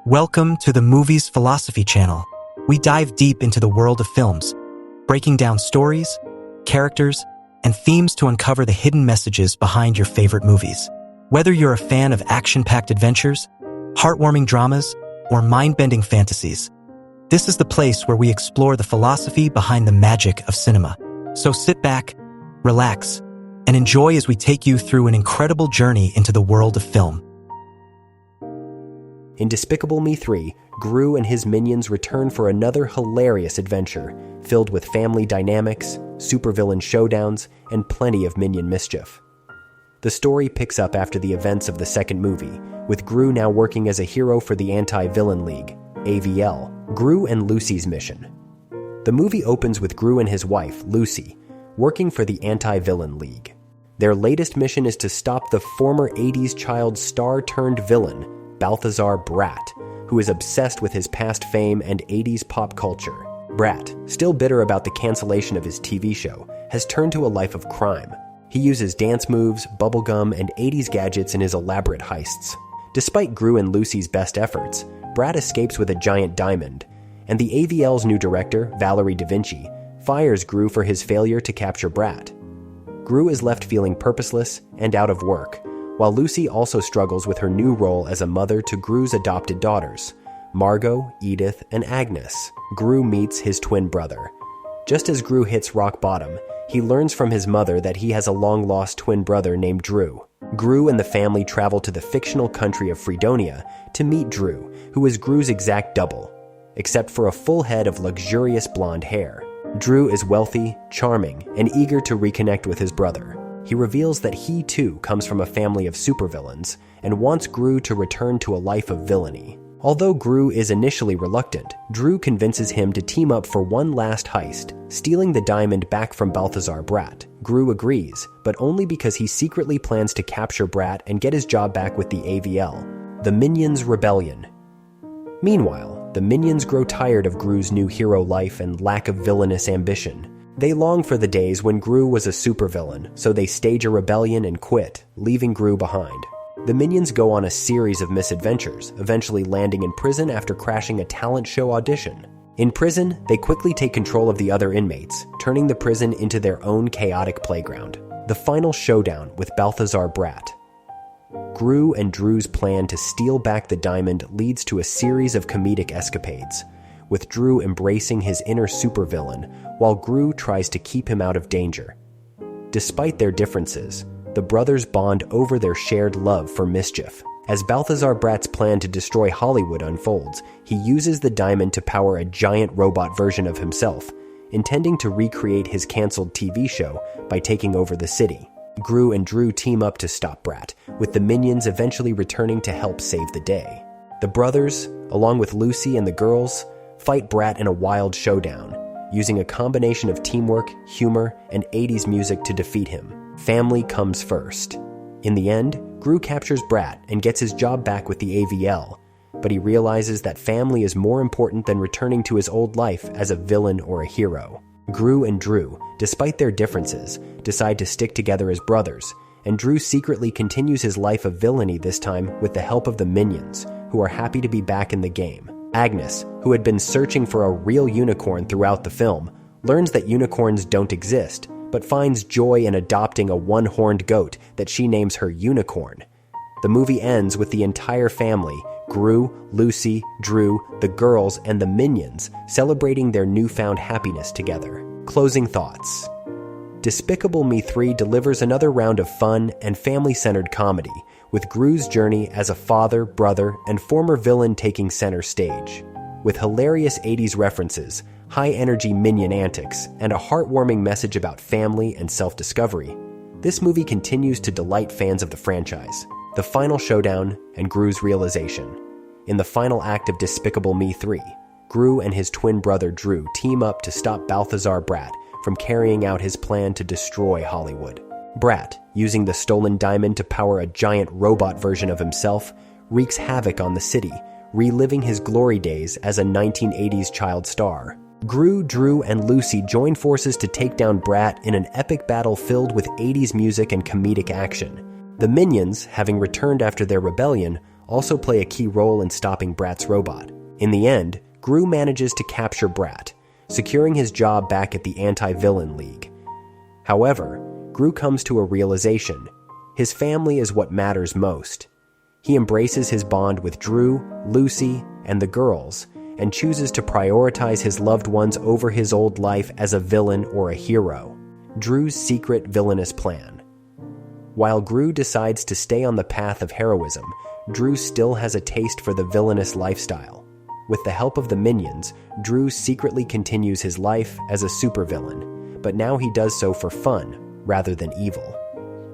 Welcome to the Movies Philosophy Channel. We dive deep into the world of films, breaking down stories, characters, and themes to uncover the hidden messages behind your favorite movies. Whether you're a fan of action-packed adventures, heartwarming dramas, or mind-bending fantasies, this is the place where we explore the philosophy behind the magic of cinema. So sit back, relax, and enjoy as we take you through an incredible journey into the world of film. In Despicable Me 3, Gru and his minions return for another hilarious adventure, filled with family dynamics, supervillain showdowns, and plenty of minion mischief. The story picks up after the events of the second movie, with Gru now working as a hero for the Anti-Villain League, AVL, Gru and Lucy's mission. The movie opens with Gru and his wife, Lucy, working for the Anti-Villain League. Their latest mission is to stop the former 80s child star-turned-villain, Balthazar Bratt, who is obsessed with his past fame and 80s pop culture. Bratt, still bitter about the cancellation of his TV show, has turned to a life of crime. He uses dance moves, bubblegum, and 80s gadgets in his elaborate heists. Despite Gru and Lucy's best efforts, Bratt escapes with a giant diamond, and the AVL's new director, Valerie Da Vinci, fires Gru for his failure to capture Bratt. Gru is left feeling purposeless and out of work, while Lucy also struggles with her new role as a mother to Gru's adopted daughters, Margot, Edith, and Agnes. Gru meets his twin brother. Just as Gru hits rock bottom, he learns from his mother that he has a long-lost twin brother named Drew. Gru and the family travel to the fictional country of Fredonia to meet Drew, who is Gru's exact double, except for a full head of luxurious blonde hair. Drew is wealthy, charming, and eager to reconnect with his brother. He reveals that he too comes from a family of supervillains and wants Gru to return to a life of villainy. Although Gru is initially reluctant, Drew convinces him to team up for one last heist, stealing the diamond back from Balthazar Bratt. Gru agrees, but only because he secretly plans to capture Bratt and get his job back with the AVL, the Minions' Rebellion. Meanwhile, the Minions grow tired of Gru's new hero life and lack of villainous ambition. They long for the days when Gru was a supervillain, so they stage a rebellion and quit, leaving Gru behind. The Minions go on a series of misadventures, eventually landing in prison after crashing a talent show audition. In prison, they quickly take control of the other inmates, turning the prison into their own chaotic playground. The final showdown with Balthazar Bratt. Gru and Drew's plan to steal back the diamond leads to a series of comedic escapades, with Drew embracing his inner supervillain while Gru tries to keep him out of danger. Despite their differences, the brothers bond over their shared love for mischief. As Balthazar Bratt's plan to destroy Hollywood unfolds, he uses the diamond to power a giant robot version of himself, intending to recreate his canceled TV show by taking over the city. Gru and Drew team up to stop Bratt, with the Minions eventually returning to help save the day. The brothers, along with Lucy and the girls, fight Bratt in a wild showdown, using a combination of teamwork, humor, and 80s music to defeat him. Family comes first. In the end, Gru captures Bratt and gets his job back with the AVL, but he realizes that family is more important than returning to his old life as a villain or a hero. Gru and Drew, despite their differences, decide to stick together as brothers, and Drew secretly continues his life of villainy this time with the help of the Minions, who are happy to be back in the game. Agnes, who had been searching for a real unicorn throughout the film, learns that unicorns don't exist, but finds joy in adopting a one-horned goat that she names her Unicorn. The movie ends with the entire family, Gru, Lucy, Drew, the girls, and the Minions, celebrating their newfound happiness together. Closing thoughts. Despicable Me 3 delivers another round of fun and family-centered comedy, with Gru's journey as a father, brother, and former villain taking center stage. With hilarious 80s references, high-energy minion antics, and a heartwarming message about family and self-discovery, this movie continues to delight fans of the franchise. The final showdown and Gru's realization. In the final act of Despicable Me 3, Gru and his twin brother Drew team up to stop Balthazar Bratt from carrying out his plan to destroy Hollywood. Bratt, using the stolen diamond to power a giant robot version of himself, wreaks havoc on the city, reliving his glory days as a 1980s child star. Gru, Drew, and Lucy join forces to take down Bratt in an epic battle filled with 80s music and comedic action. The Minions, having returned after their rebellion, also play a key role in stopping Bratt's robot. In the end, Gru manages to capture Bratt, securing his job back at the Anti-Villain League. However, Gru comes to a realization. His family is what matters most. He embraces his bond with Drew, Lucy, and the girls, and chooses to prioritize his loved ones over his old life as a villain or a hero. Drew's secret villainous plan. While Gru decides to stay on the path of heroism, Drew still has a taste for the villainous lifestyle. With the help of the minions, Drew secretly continues his life as a supervillain, but now he does so for fun rather than evil.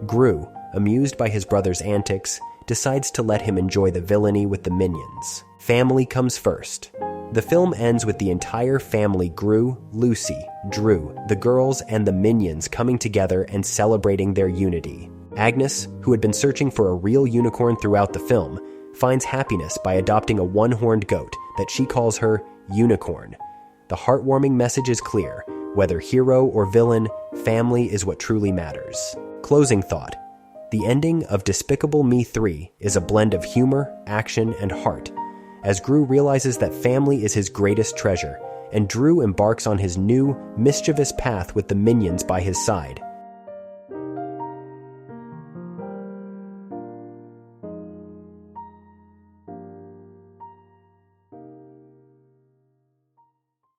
Gru, amused by his brother's antics, decides to let him enjoy the villainy with the minions. Family comes first. The film ends with the entire family, Gru, Lucy, Drew, the girls, and the minions coming together and celebrating their unity. Agnes, who had been searching for a real unicorn throughout the film, finds happiness by adopting a one-horned goat that she calls her Unicorn. The heartwarming message is clear. Whether hero or villain, family is what truly matters. Closing thought. The ending of Despicable Me 3 is a blend of humor, action, and heart, as Gru realizes that family is his greatest treasure, and Drew embarks on his new, mischievous path with the minions by his side.